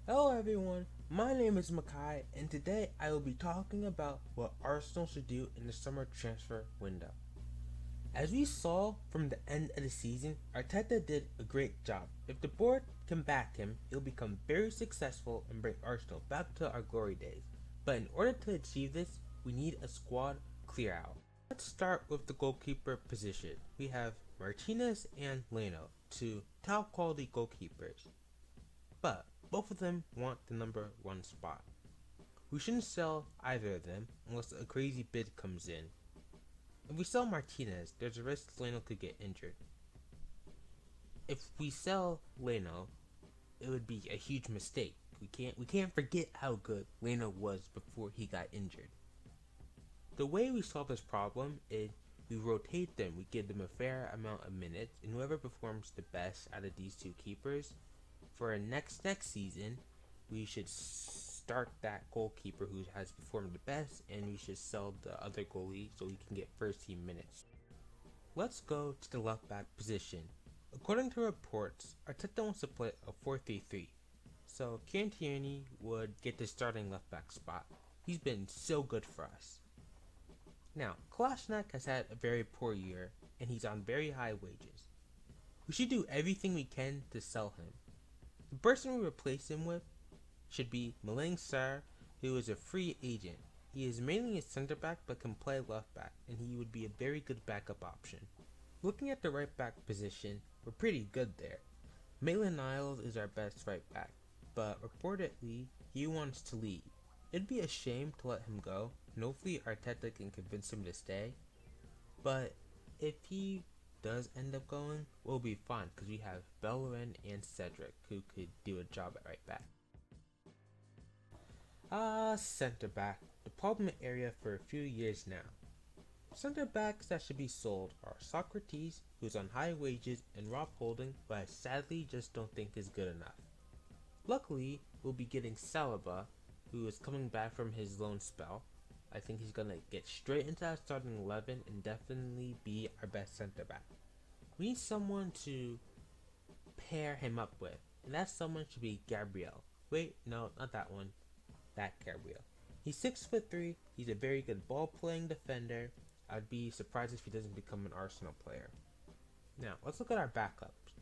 Hello everyone, my name is Makai, and today I will be talking about what Arsenal should do in the summer transfer window. As we saw from the end of the season, Arteta did a great job. If the board can back him, he'll become very successful and bring Arsenal back to our glory days. But in order to achieve this, we need a squad clear out. Let's start with the goalkeeper position. We have Martinez and Leno, two top quality goalkeepers, but both of them want the number one spot. We shouldn't sell either of them unless a crazy bid comes in. If we sell Martinez, there's a risk Leno could get injured. If we sell Leno, it would be a huge mistake. We can't forget how good Leno was before he got injured. The way we solve this problem is we rotate them, we give them a fair amount of minutes, and whoever performs the best out of these two keepers for next season, we should start that goalkeeper who has performed the best, and we should sell the other goalie so he can get first team minutes. Let's go to the left back position. According to reports, Arteta wants to play a 4-3-3, so Kieran Tierney would get the starting left back spot. He's been so good for us. Now, Kolasinac has had a very poor year, and he's on very high wages. We should do everything we can to sell him. The person we replace him with should be Malang Sarr, who is a free agent. He is mainly a center back but can play left back, and he would be a very good backup option. Looking at the right back position, we're pretty good there. Maitland Niles is our best right back, but reportedly he wants to leave. It'd be a shame to let him go, and hopefully Arteta can convince him to stay. But if he does end up going, we'll be fine because we have Bellerin and Cedric who could do a job at right back. Center back, the problem area for a few years now. Center backs that should be sold are Socrates, who's on high wages, and Rob Holding, who I sadly just don't think is good enough. Luckily, we'll be getting Saliba, who is coming back from his loan spell. I think he's gonna get straight into our starting 11 and definitely be our best center back. We need someone to pair him up with, and that someone should be Gabriel. Wait, no, not that one. That Gabriel. He's 6'3". He's a very good ball playing defender. I'd be surprised if he doesn't become an Arsenal player. Now, let's look at our backups.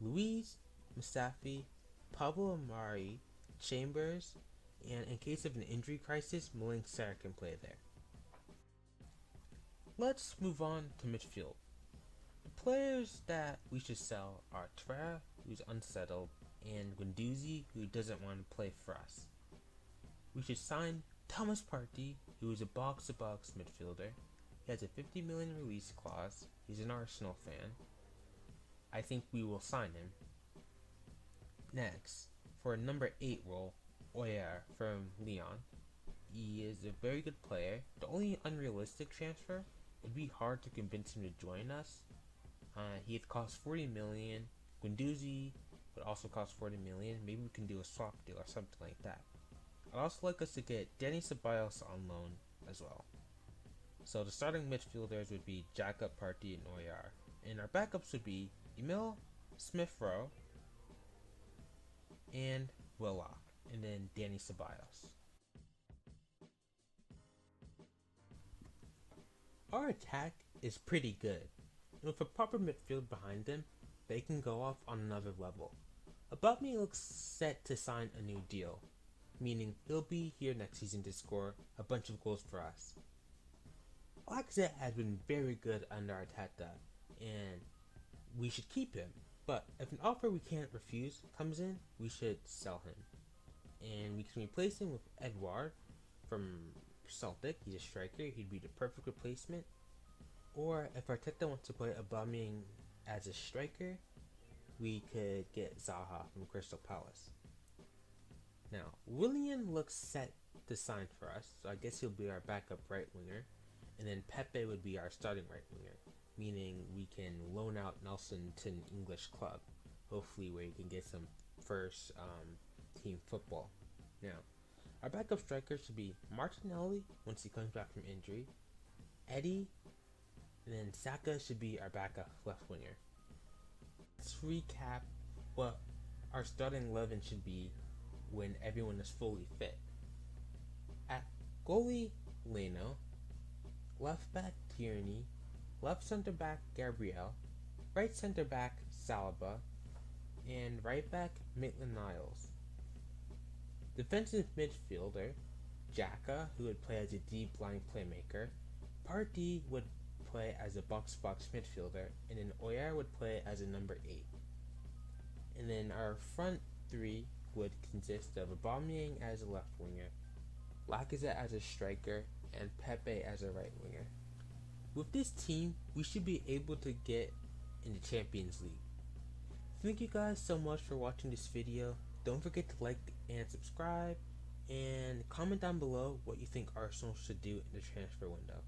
Luiz, Mustafi, Pablo Amari, Chambers, and in case of an injury crisis, Malang Sarr can play there. Let's move on to midfield. The players that we should sell are Tra, who's unsettled, and Guendouzi, who doesn't want to play for us. We should sign Thomas Partey, who is a box-to-box midfielder. He has a 50 million release clause. He's an Arsenal fan. I think we will sign him. Next, for a number 8 role, Oyer from Lyon. He is a very good player. The only unrealistic transfer, it'd be hard to convince him to join us. He'd cost 40 million. Guendouzi would also cost 40 million. Maybe we can do a swap deal or something like that. I'd also like us to get Dani Ceballos on loan as well. So the starting midfielders would be Xhaka, Partey, and Oyer. And our backups would be Emil Smith-Rowe and Willock. And then Dani Ceballos. Our attack is pretty good. And with a proper midfield behind them, they can go off on another level. Abami looks set to sign a new deal, meaning he'll be here next season to score a bunch of goals for us. Lacazette has been very good under Arteta, and we should keep him. But if an offer we can't refuse comes in, we should sell him. And we can replace him with Edouard from Celtic. He's a striker. He'd be the perfect replacement. Or if Arteta wants to play Aubameyang as a striker, we could get Zaha from Crystal Palace. Now, Willian looks set to sign for us, so I guess he'll be our backup right winger. And then Pepe would be our starting right winger, meaning we can loan out Nelson to an English club, hopefully where he can get some first team football. Now, our backup striker should be Martinelli once he comes back from injury, Eddie, and then Saka should be our backup left winger. Let's recap what our starting 11 should be when everyone is fully fit. At goalie, Leno, left back Tierney, left center back Gabriel, right center back Saliba, and right back Maitland-Niles. Defensive midfielder, Xhaka, who would play as a deep line playmaker, Partey would play as a box-to-box midfielder, and then Oyer would play as a number 8. And then our front three would consist of Aubameyang as a left winger, Lacazette as a striker, and Pepe as a right winger. With this team, we should be able to get in the Champions League. Thank you guys so much for watching this video. Don't forget to like and subscribe, and comment down below what you think Arsenal should do in the transfer window.